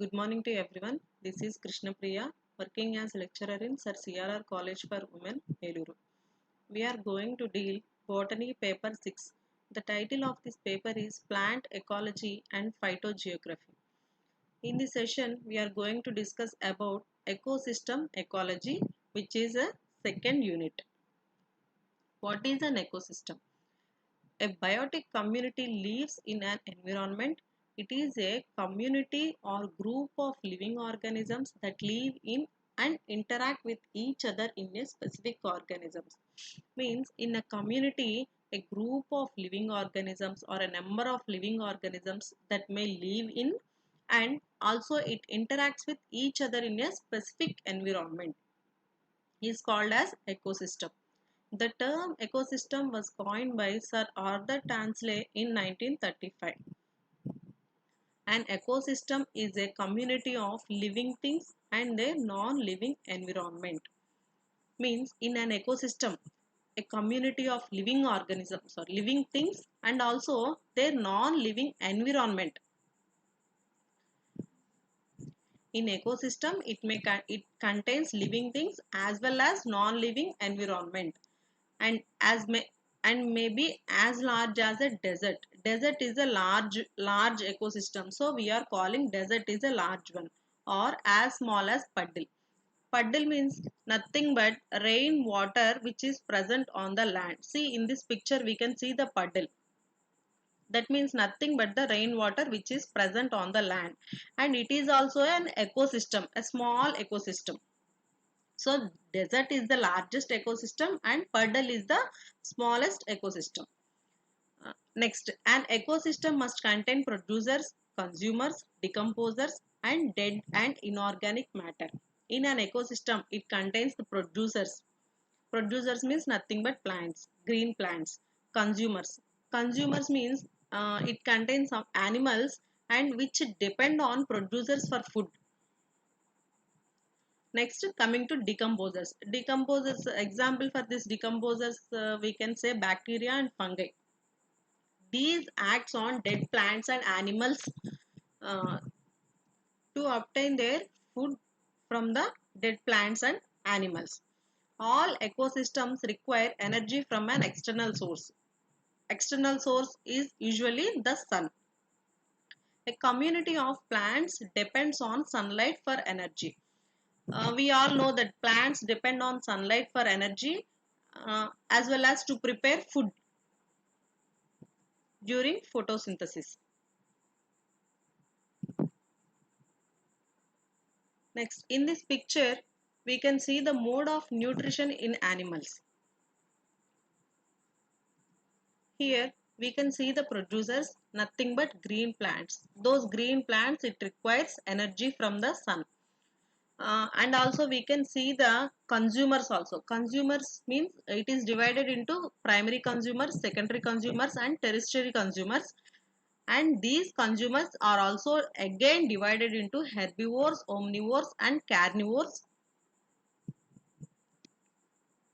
Good morning to everyone. This is Krishna Priya, working as lecturer in Sir CRR College for Women, Eluru. We are going to deal Botany Paper 6. The title of this paper is Plant Ecology and Phytogeography. In this session, we are going to discuss about ecosystem ecology, which is a second unit. What is an ecosystem? A biotic community lives in an environment. It is a community or group of living organisms that live in and interact with each other in a specific organisms. Means in a community, a group of living organisms or a number of living organisms that may live in and also it interacts with each other in a specific environment is called as ecosystem. The term ecosystem was coined by Sir Arthur Tansley in 1935. An ecosystem is a community of living things and a non-living environment. Means in an ecosystem, a community of living organisms or living things and also their non-living environment. In ecosystem, it contains living things as well as non-living environment. and as may and maybe as large as a desert is a large ecosystem, so we are calling desert is a large one, or as small as puddle means nothing but rain water which is present on the land. See in this picture we can see the puddle, that means nothing but the rainwater which is present on the land, and it is also an ecosystem, a small ecosystem. So desert is the largest ecosystem and puddle is the smallest ecosystem. Next, an ecosystem must contain producers, consumers, decomposers and dead and inorganic matter. In an ecosystem, it contains the producers. Producers means nothing but plants, green plants. Consumers. Consumers means it contains some animals and which depend on producers for food. Next, coming to decomposers. Decomposers, example for this decomposers, we can say bacteria and fungi. These acts on dead plants and animals uh, to obtain their food from the dead plants and animals. All ecosystems require energy from an external source. External source is usually the sun. A community of plants depends on sunlight for energy. We all know that plants depend on sunlight for energy as well as to prepare food during photosynthesis. Next, in this picture, we can see the mode of nutrition in animals. Here, we can see the producers, nothing but green plants. Those green plants, it requires energy from the sun. And also we can see the consumers also. Consumers means it is divided into primary consumers, secondary consumers and tertiary consumers. And these consumers are also again divided into herbivores, omnivores and carnivores.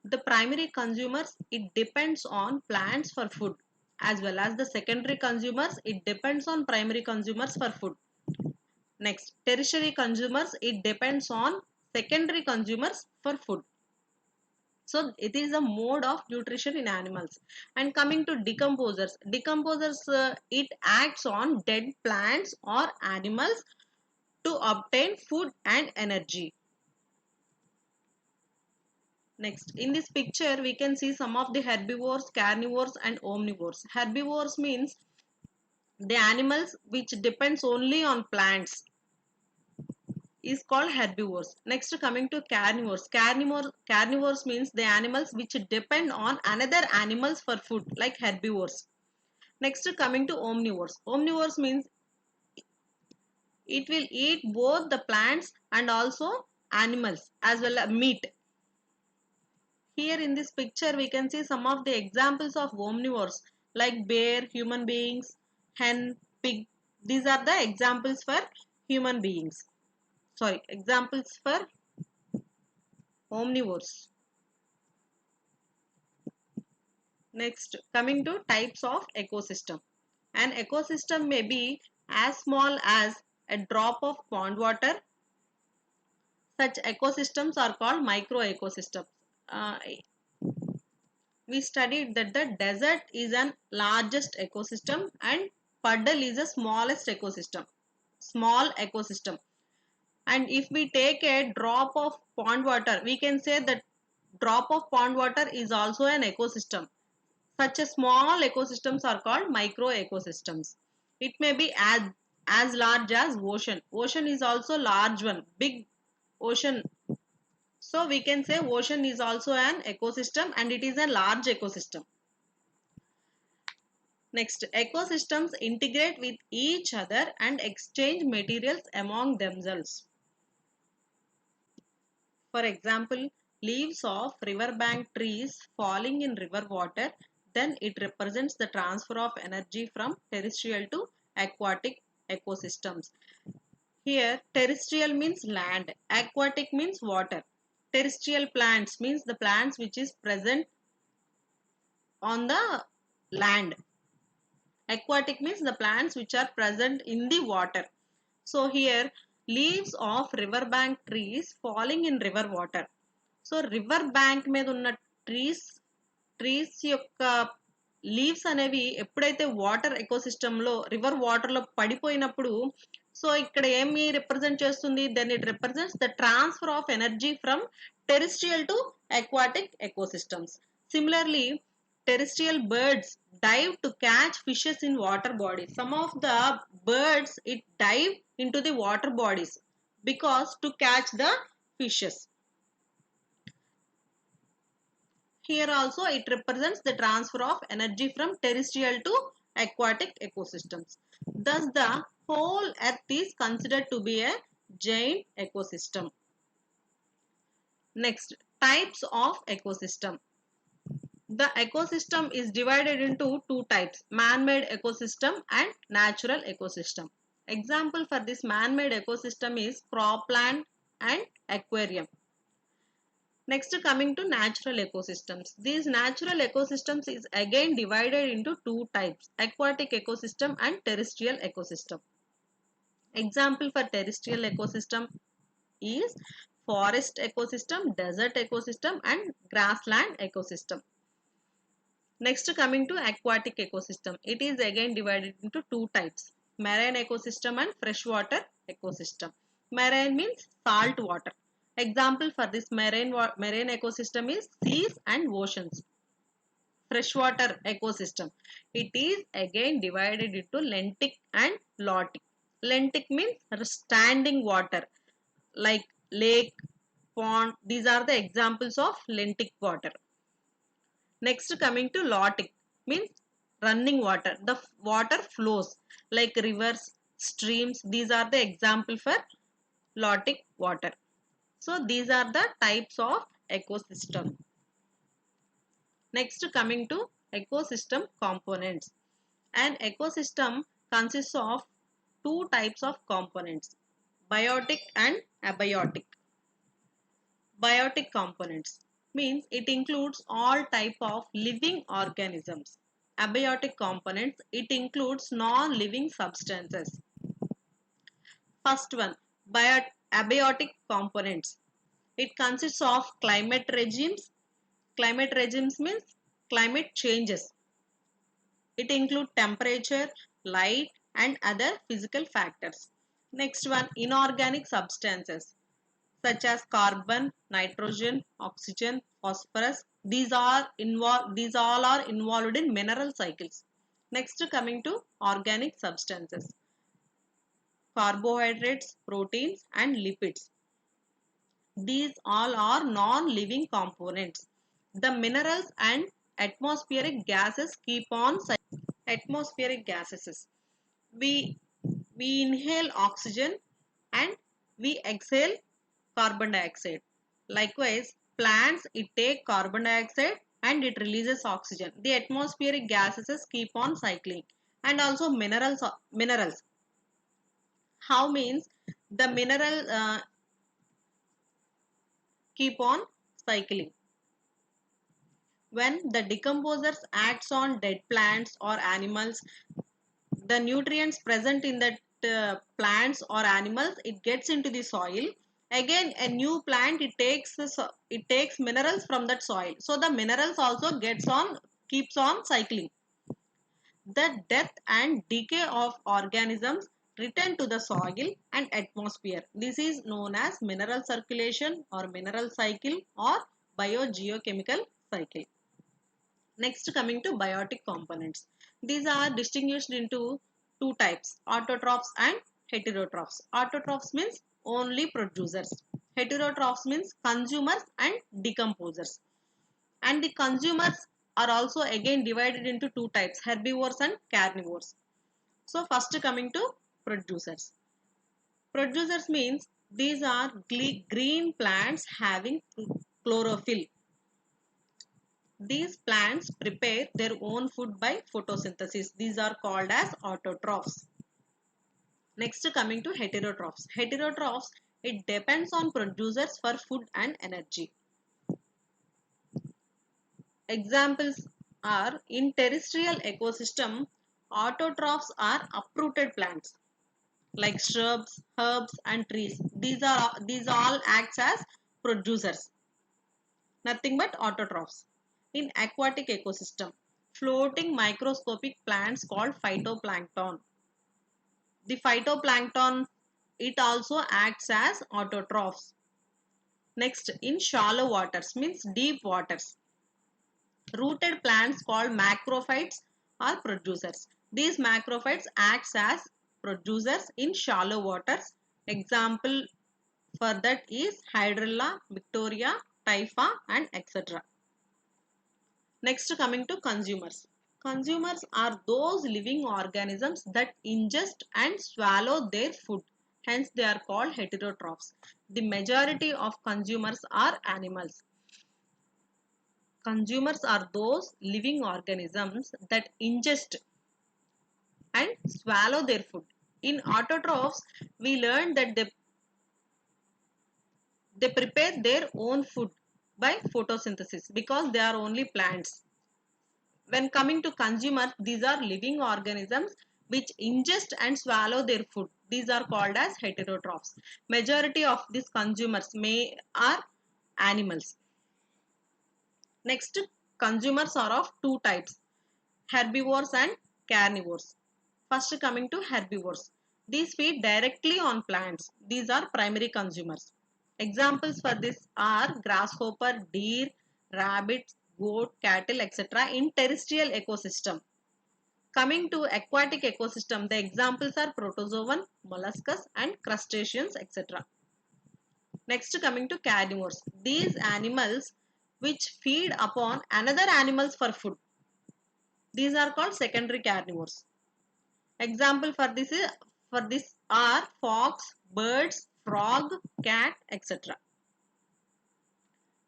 The primary consumers, it depends on plants for food, as well as the secondary consumers, it depends on primary consumers for food. Next, tertiary consumers, it depends on secondary consumers for food. So it is a mode of nutrition in animals. And coming to decomposers, it acts on dead plants or animals to obtain food and energy. Next, in this picture, we can see some of the herbivores, carnivores and omnivores. Herbivores means the animals which depends only on plants is called herbivores. Next, coming to carnivores. Carnivores means the animals which depend on another animals for food, like herbivores. Next, coming to omnivores. Omnivores means it will eat both the plants and also animals as well as meat. Here in this picture, we can see some of the examples of omnivores like bear, human beings, hen, pig. These are the examples for human beings. Sorry, examples for omnivores. Next, coming to types of ecosystem. An ecosystem may be as small as a drop of pond water. Such ecosystems are called micro ecosystems. Uh, we studied that the desert is an largest ecosystem and puddle is the smallest ecosystem. Small ecosystem. And if we take a drop of pond water, we can say that drop of pond water is also an ecosystem. Such a small ecosystems are called micro ecosystems. It may be as large as ocean. Ocean is also large one, big ocean. So we can say ocean is also an ecosystem and it is a large ecosystem. Next, ecosystems integrate with each other and exchange materials among themselves. For example, leaves of riverbank trees falling in river water, then it represents the transfer of energy from terrestrial to aquatic ecosystems. Here, terrestrial means land, aquatic means water. Terrestrial plants means the plants which is present on the land. Aquatic means the plants which are present in the water. So here, leaves of riverbank trees falling in river water. So river bank మీద ఉన్న trees యొక్క leaves అనేవి ఎప్పుడైతే water ఎకోసిస్టంలో river వాటర్లో పడిపోయినప్పుడు so ఇక్కడ ఏమి represent చేస్తుంది then it represents the transfer of energy from terrestrial to aquatic ecosystems. Similarly, terrestrial birds dive to catch fishes in water bodies. Some of the birds it dive into the water bodies because to catch the fishes. Here also it represents the transfer of energy from terrestrial to aquatic ecosystems. Thus the whole earth is considered to be a giant ecosystem. Next, types of ecosystem. The ecosystem is divided into two types, man-made ecosystem and natural ecosystem. Example for this man-made ecosystem is cropland and aquarium. Next, coming to natural ecosystems. These natural ecosystems is again divided into two types, aquatic ecosystem and terrestrial ecosystem. Example for terrestrial ecosystem is forest ecosystem, desert ecosystem and grassland ecosystem. Next, coming to aquatic ecosystem. It is again divided into two types, marine ecosystem and freshwater ecosystem. Marine means salt water. Example for this marine ecosystem is seas and oceans. Freshwater ecosystem. It is again divided into lentic and lotic. Lentic means standing water like lake, pond. These are the examples of lentic water. Next, coming to lotic means running water. The water flows like rivers, streams. These are the example for lotic water. So these are the types of ecosystem. Next, coming to ecosystem components. An ecosystem consists of two types of components, biotic and abiotic. Biotic components means it includes all type of living organisms. Abiotic components, it includes non-living substances. First one, abiotic components. It consists of climate regimes. Climate regimes means climate changes. It includes temperature, light and other physical factors. Next one, inorganic substances such as carbon, nitrogen, oxygen, phosphorus. These all are involved in mineral cycles. Next, coming to organic substances, carbohydrates, proteins and lipids. These all are non-living components. The minerals and atmospheric gases keep on cycling. Atmospheric gases. We inhale oxygen and we exhale carbon dioxide. Likewise, plants it take carbon dioxide and it releases oxygen. The atmospheric gases keep on cycling. And also minerals. How means the mineral keep on cycling. When the decomposers acts on dead plants or animals, the nutrients present in that plants or animals, it gets into the soil. Again, a new plant, it takes minerals from that soil. So the minerals also keeps on cycling. The death and decay of organisms return to the soil and atmosphere. This is known as mineral circulation or mineral cycle or biogeochemical cycle. Next, coming to biotic components. These are distinguished into two types, autotrophs and heterotrophs. Autotrophs means only producers. Heterotrophs means consumers and decomposers. And the consumers are also again divided into two types, herbivores and carnivores. So first coming to producers. Producers means these are green plants having chlorophyll. These plants prepare their own food by photosynthesis. These are called as autotrophs. Next, coming to heterotrophs. Heterotrophs, it depends on producers for food and energy. Examples are in terrestrial ecosystem, autotrophs are uprooted plants like shrubs, herbs and trees. These all acts as producers. Nothing but autotrophs. In aquatic ecosystem, floating microscopic plants called phytoplankton. The phytoplankton, it also acts as autotrophs. Next, in shallow waters means deep waters, rooted plants called macrophytes are producers. These macrophytes acts as producers in shallow waters. Example for that is Hydrilla, Victoria, Typha and etc. Next, coming to consumers. Consumers are those living organisms that ingest and swallow their food. Hence, they are called heterotrophs. The majority of consumers are animals. Consumers are those living organisms that ingest and swallow their food. In autotrophs, we learned that they prepare their own food by photosynthesis because they are only plants. When coming to consumers, these are living organisms which ingest and swallow their food. These are called as heterotrophs. Majority of these consumers are animals. Next, consumers are of two types, herbivores and carnivores. First, coming to herbivores. These feed directly on plants. These are primary consumers. Examples for this are grasshopper, deer, rabbits, goat, cattle, etc. in terrestrial ecosystem. Coming to aquatic ecosystem, the examples are protozoan, molluscus and crustaceans, etc. Next, coming to carnivores. These animals which feed upon another animals for food. These are called secondary carnivores. Example for this are fox, birds, frog, cat, etc.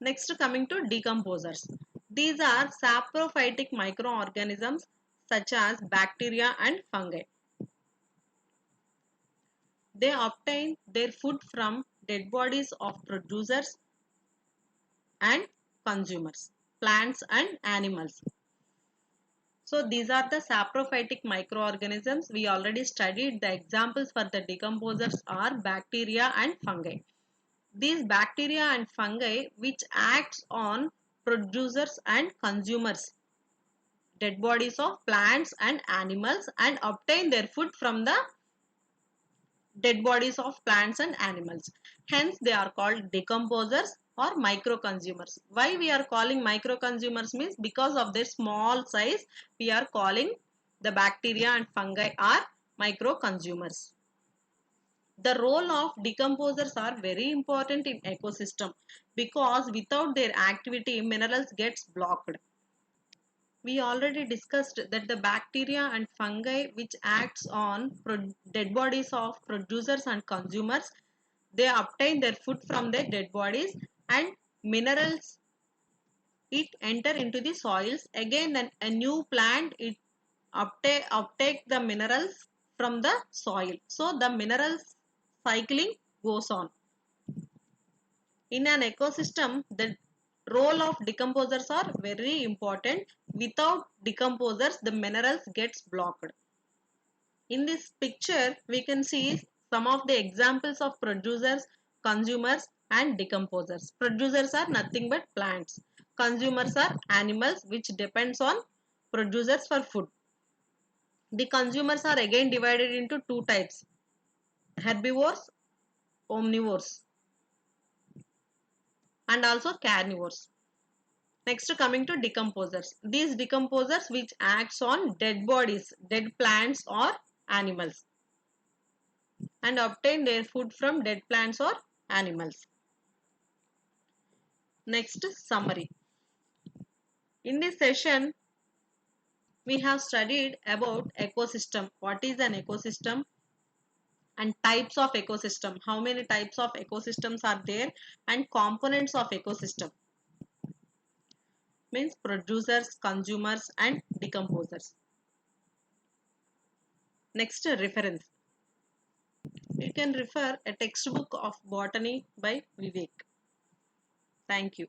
Next, coming to decomposers. These are saprophytic microorganisms such as bacteria and fungi. They obtain their food from dead bodies of producers and consumers, plants and animals. So these are the saprophytic microorganisms. We already studied the examples for the decomposers are bacteria and fungi. These bacteria and fungi which acts on producers and consumers, dead bodies of plants and animals and obtain their food from the dead bodies of plants and animals. Hence, they are called decomposers or micro consumers. Why we are calling micro consumers means because of their small size, we are calling the bacteria and fungi are micro consumers. The role of decomposers are very important in ecosystem because without their activity, minerals gets blocked. We already discussed that the bacteria and fungi which acts on dead bodies of producers and consumers, they obtain their food from their dead bodies and minerals it enter into the soils. Again then a new plant it uptake the minerals from the soil. So the minerals cycling goes on. In an ecosystem, the role of decomposers are very important. Without decomposers, the minerals gets blocked. In this picture, we can see some of the examples of producers, consumers and decomposers. Producers are nothing but plants. Consumers are animals which depends on producers for food. The consumers are again divided into two types: herbivores, omnivores, and also carnivores. Next, coming to decomposers. These decomposers which acts on dead bodies, dead plants or animals, and obtain their food from dead plants or animals. Next, summary. In this session, we have studied about ecosystem. What is an ecosystem? And types of ecosystem. How many types of ecosystems are there? And components of ecosystem. Means producers, consumers and decomposers. Next, reference. You can refer a textbook of botany by Vivek. Thank you.